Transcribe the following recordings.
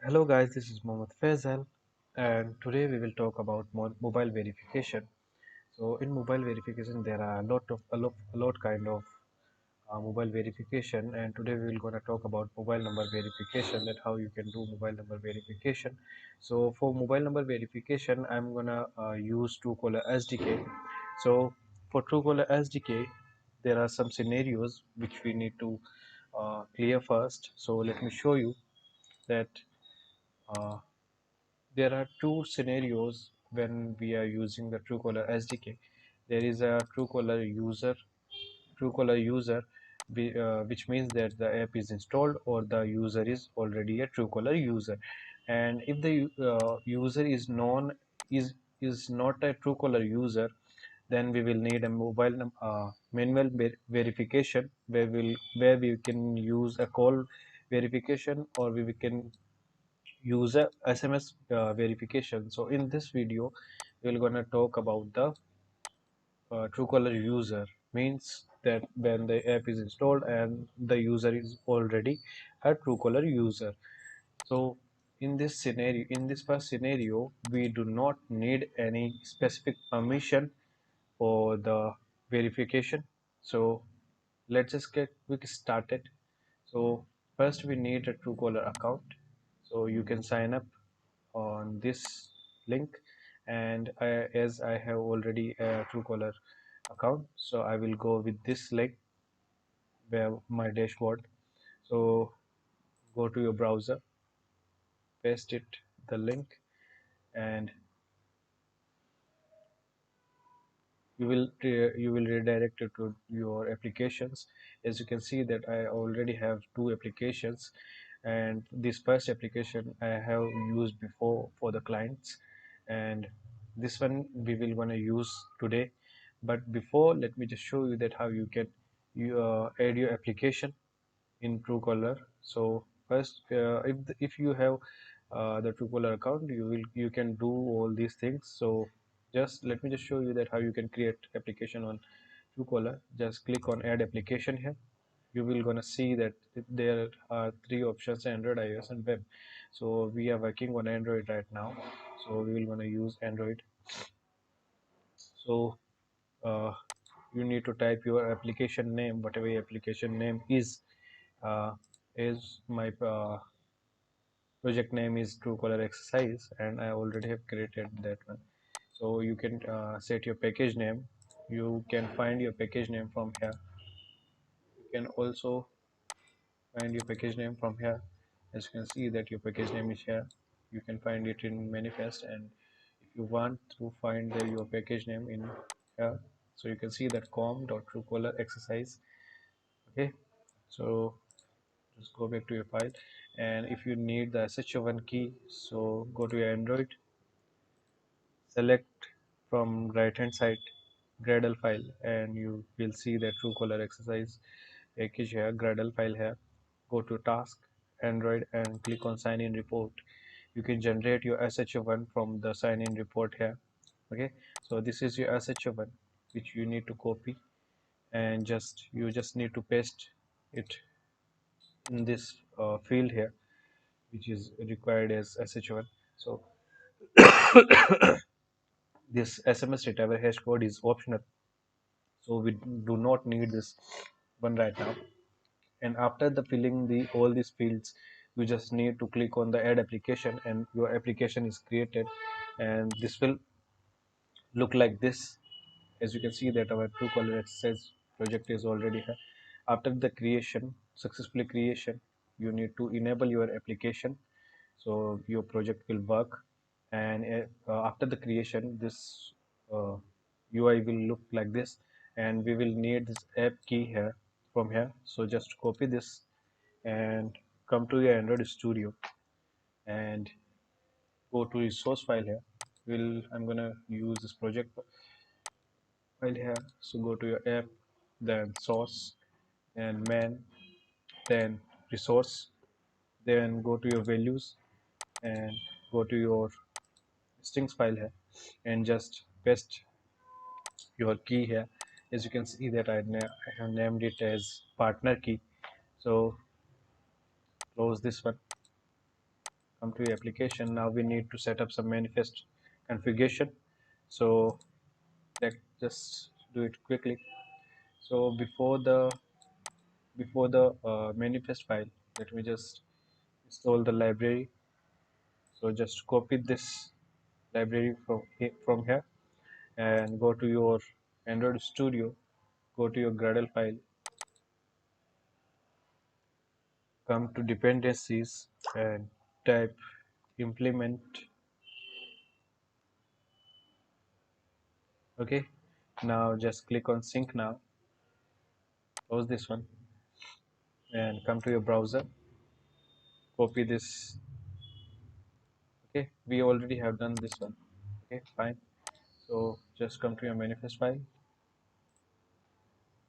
Hello guys, this is Mohammed Faisal and today we will talk about mobile verification. So in mobile verification there are a lot kind of mobile verification, and today we will gonna talk about mobile number verification, that how you can do mobile number verification. So for mobile number verification I'm gonna use Truecaller SDK. So for Truecaller SDK there are some scenarios which we need to clear first. So let me show you that uh, there are two scenarios when we are using the Truecaller SDK. There is a Truecaller user, which means that the app is installed or the user is already a Truecaller user. And if the user is not a Truecaller user, then we will need a manual verification where we can use a call verification, or we can use a SMS verification. So in this video we're gonna talk about the Truecaller user, means that when the app is installed and the user is already a Truecaller user. So in this first scenario, we do not need any specific permission for the verification. So let's just get quick started. So first we need a Truecaller account. So you can sign up on this link, and as I have already a Truecaller account, so I will go with this link where my dashboard. So go to your browser, paste it the link, and you will redirect it to your applications. As you can see that I already have two applications, and this first application I have used before for the clients, and this one we will gonna use today. But before, let me just show you that how you can add your application in Truecaller. So first, if you have the Truecaller account, you can do all these things. So just let me just show you that how you can create application on Truecaller. Just click on add application here. You will gonna see that there are three options: Android, iOS, and web. So we are working on Android right now, so we will gonna use Android. So uh, you need to type your application name, whatever your application name is. uh, my project name is Truecaller exercise, and I already have created that one. So you can set your package name. You can find your package name from here. You can also find your package name from here. As you can see that your package name is here. You can find it in manifest, and if you want to find your package name in here, so you can see that com.truecaller exercise. Okay, so just go back to your file, and if you need the SHO1 key, so go to your Android, select from right hand side Gradle file, and you will see the Truecaller exercise package here, Gradle file here. Go to task, Android, and click on sign in report. You can generate your SHO1 from the sign in report here. Okay, so this is your SHO1 which you need to copy, and you just need to paste it in this field here, which is required as SHO1. So this SMS retriever hash code is optional, so we do not need this one right now. And after the filling the all these fields, you just need to click on the add application, and your application is created, and this will look like this. As you can see that our Truecaller exercise project is already here. After the successfully creation, you need to enable your application, so your project will work. And after the creation, this uh, UI will look like this, and we will need this app key here from here. So just copy this and come to your Android Studio and go to resource file here. I'm gonna use this project file here. So go to your app, then source, and main, then resource, then go to your values, and go to your strings file here, and just paste your key here. As you can see that I have named it as partner key. So close this one, come to your application. Now we need to set up some manifest configuration. So let's just do it quickly. So before the manifest file, let me just install the library. So just copy this library from here and go to your Android Studio, go to your Gradle file, come to dependencies and type implement. Okay, now just click on sync now, close this one and come to your browser, copy this. Okay, we already have done this one. Okay, fine. So just come to your manifest file.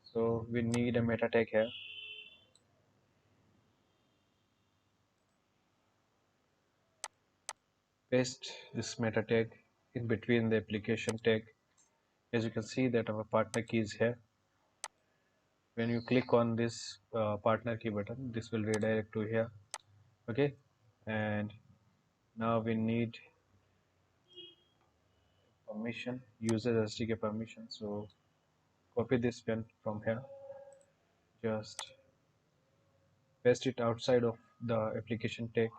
So we need a meta tag here. Paste this meta tag in between the application tag. As you can see that our partner key is here. When you click on this partner key button, this will redirect to here. Okay, and now we need permission, user SDK permission. So copy this one from here, just paste it outside of the application tag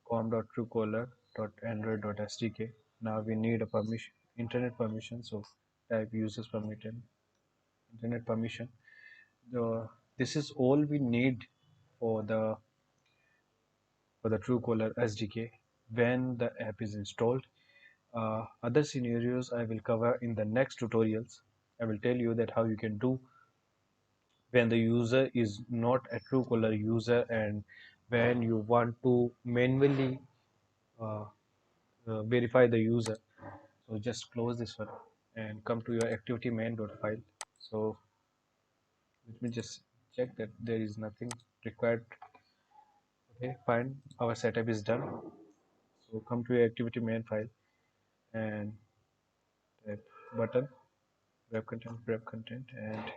com.truecaller.android.sdk. Now we need a permission, internet permission. So type users permission, internet permission. This is all we need for the Truecaller SDK when the app is installed. Other scenarios I will cover in the next tutorials. I will tell you that how you can do when the user is not a Truecaller user and when you want to manually uh, verify the user. So just close this one and come to your activity main.file. So let me just check that there is nothing required. Okay, fine. Our setup is done. So come to your activity main file and type button, web content, and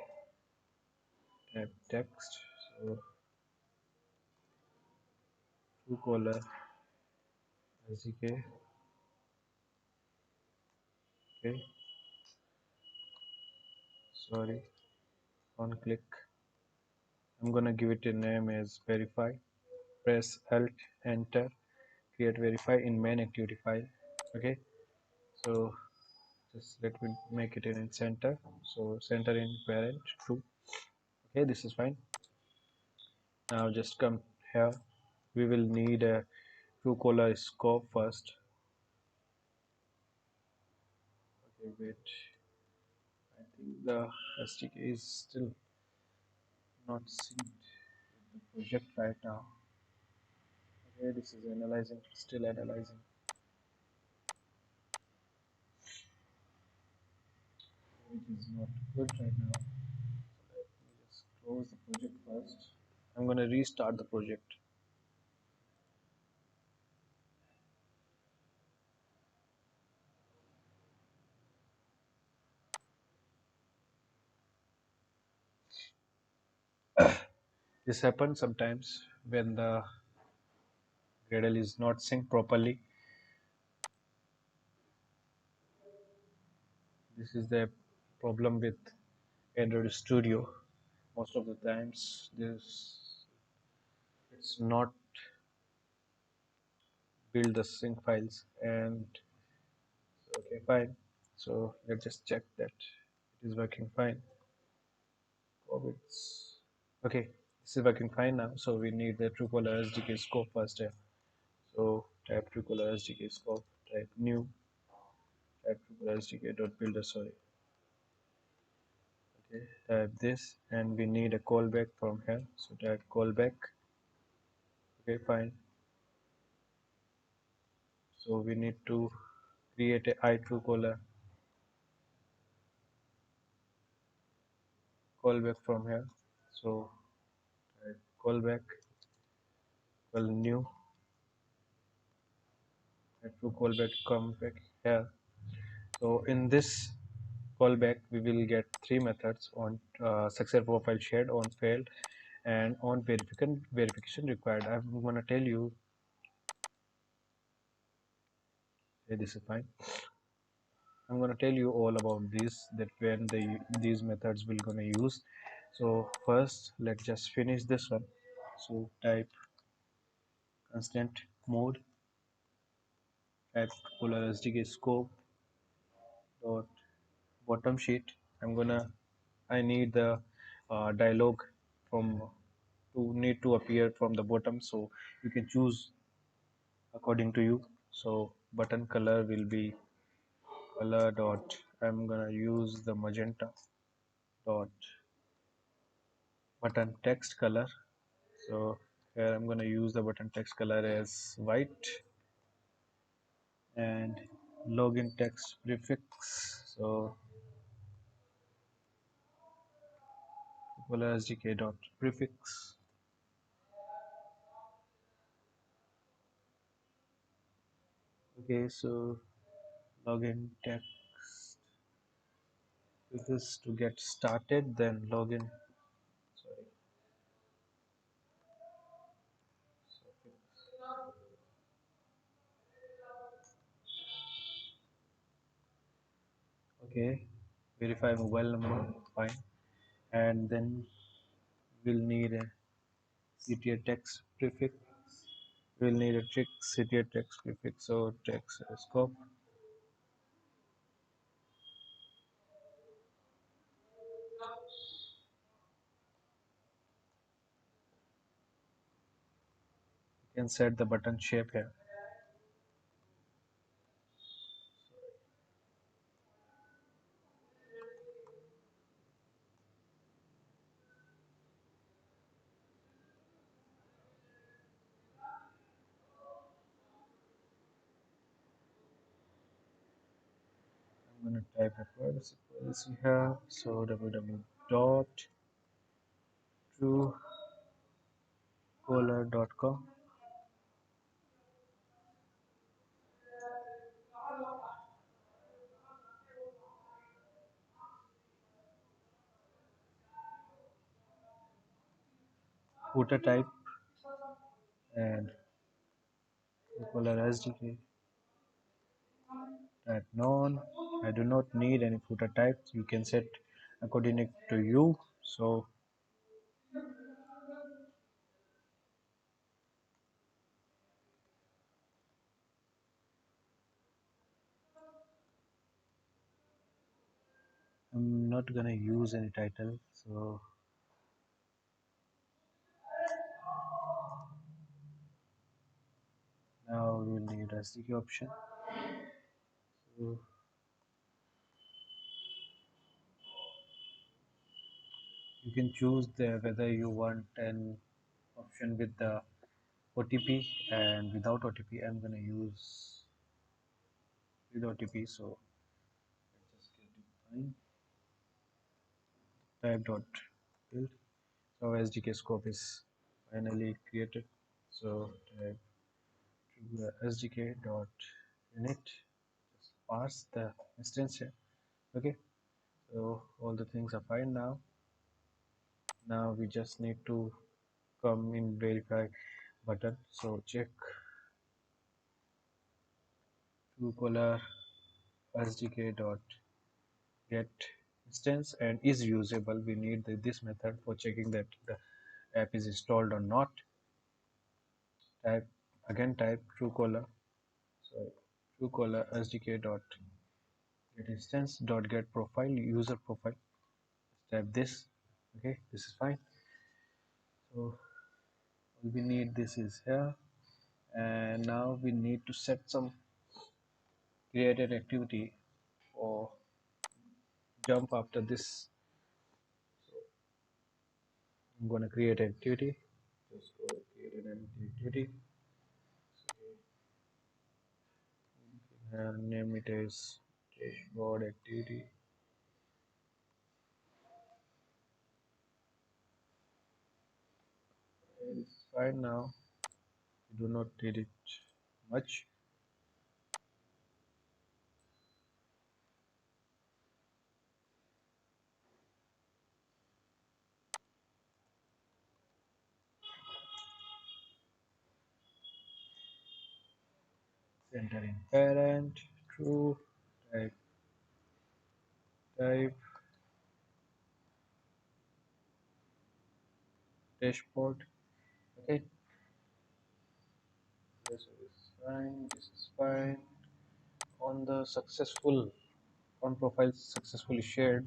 type text. So Truecaller SDK. Okay, sorry. On click, I'm gonna give it a name as verify. Press Alt Enter. Create verify in main activity file. Okay, so just let me make it in center. So center in parent true. Okay, this is fine. Now just come here. We will need a Truecaller scope first. Okay, wait. I think the SDK is still not synced with the project right now. Okay, this is analyzing, still analyzing. Which is not good right now. So let me just close the project first. I'm gonna restart the project. This happens sometimes when the Gradle is not synced properly. This is the problem with Android Studio. Most of the times, this it's not build the sync files, and okay, fine. So let's just check that it is working fine. Oh, it's okay. This is working fine now. So we need the Truecaller SDK scope first. So type Truecaller SDK scope, type new, type Truecaller SDK dot builder. Sorry. Okay, type this, and we need a callback from here. So type callback. Okay, fine. So we need to create a iTruecaller callback from here. So type callback, well new, type to callback come back here. So in this callback, we will get three methods: on success profile shared, on failed, and on verification required. I'm gonna tell you Okay, this is fine. I'm gonna tell you all about this, that when these methods will gonna use. So first, let's just finish this one. So type constant mode, type polar SDK scope dot bottom sheet. I need the dialog from to need to appear from the bottom, so you can choose according to you. So button color will be color dot, I'm gonna use the magenta dot button text color. So here I'm gonna use the button text color as white, and login text prefix, so polar SDK dot prefix. Okay, so login text prefix to get started, then login, sorry, suffix. Okay, verify mobile number, fine. And then we'll need a CTA text prefix. We'll need a text CTA text prefix, so text scope. You can set the button shape here. I'm gonna type a policy here. So www dot truecaller.com. Footer type and Truecaller SDK type none. I do not need any footer type. You can set according to you. So I'm not gonna use any title. So now we'll need SDK option. So you can choose the whether you want an option with the OTP and without OTP. I'm gonna use with OTP. So let's just get it fine. Type dot build. So SDK scope is finally created. So type SDK dot init. Just parse the instance here. Okay. So all the things are fine now. Now we just need to come in verify button. So check Truecaller SDK dot get instance and is usable. We need this method for checking that the app is installed or not. Type again, type Truecaller. So Truecaller SDK dot get instance dot get profile user profile. Type this. Okay, this is fine. So all we need this is here, and now we need to set some created activity or jump after this. I'm gonna create activity. Just go create an activity. And name it as dashboard activity. It's fine now. We do not need it much. Center in parent, true, type dashboard. Okay, this is fine, this is fine. On the successful, on profile successfully shared,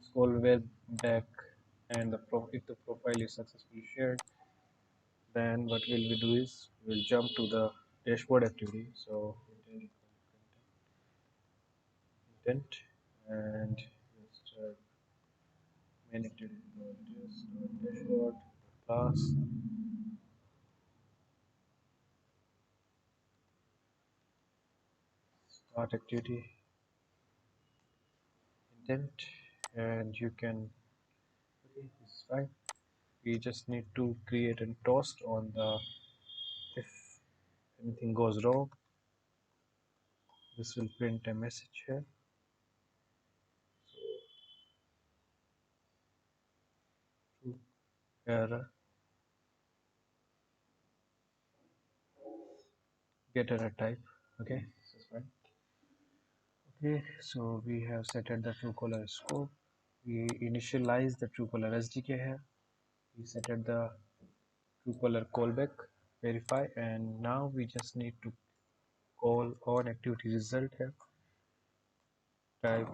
scroll web back, and if the profile is successfully shared, then what will we do is we'll jump to the dashboard activity. So intent and just main activity dashboard class start activity intent, and you can, okay, this is fine. We just need to create a toast on the, if anything goes wrong, this will print a message here. True error, get error type. Okay, this is fine. Okay, so we have set at the Truecaller scope. We initialize the Truecaller SDK here. We set at the Truecaller callback verify, and now we just need to call on activity result here. Type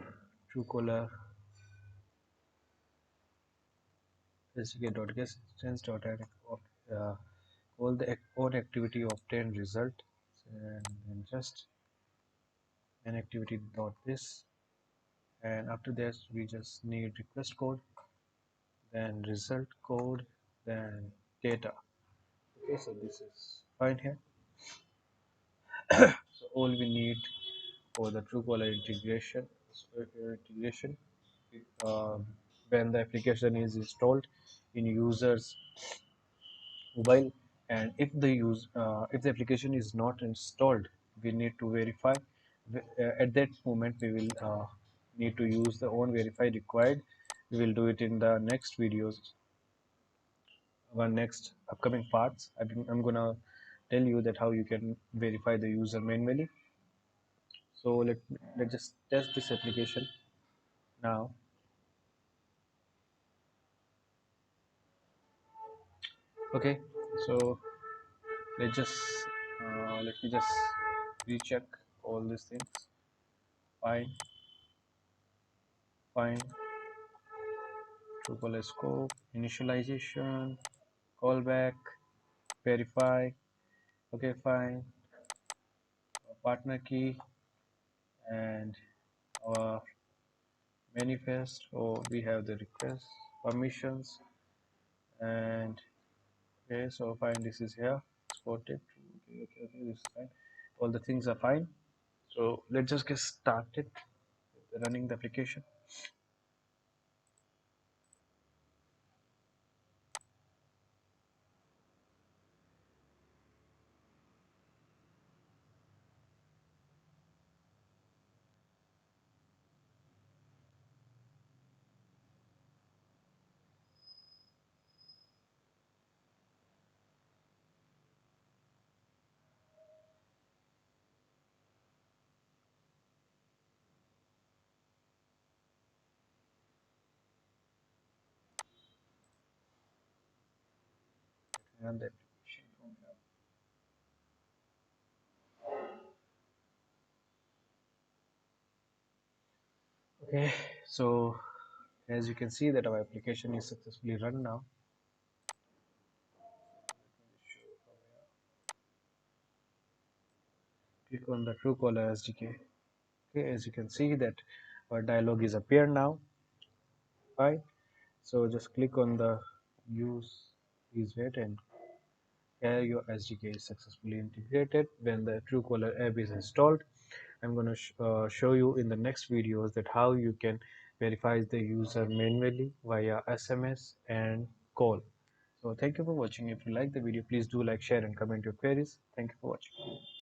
Truecaller SDK.get instance dot add call the on activity obtained result, and then just an activity dot this, and after this we just need request code, then result code, then data. Okay, so this is fine here. So all we need for the Truecaller integration, uh, when the application is installed in users mobile, and if the application is not installed, we need to verify. At that moment we will need to use the on verify required. We will do it in the next videos, our next upcoming parts. I'm gonna tell you that how you can verify the user manually. So let's just test this application now. Okay, so let me just recheck all these things. Fine, fine. Truecaller scope, initialization, callback, verify. Okay, fine. Partner key and our manifest. Oh, we have the request permissions, and okay, so fine. This is here. Exported. Okay, okay, okay. This is fine. All the things are fine. So let's just get started with running the application. Run the application from here. Okay, so as you can see that our application is successfully run now. Click on the Truecaller SDK. Okay, as you can see that our dialog is appeared now. Fine. So just click on the use please wait, and here your SDK is successfully integrated. When the Truecaller app is installed, I'm going to show you in the next videos that how you can verify the user manually via SMS and call. So thank you for watching. If you like the video, please do like, share and comment your queries. Thank you for watching.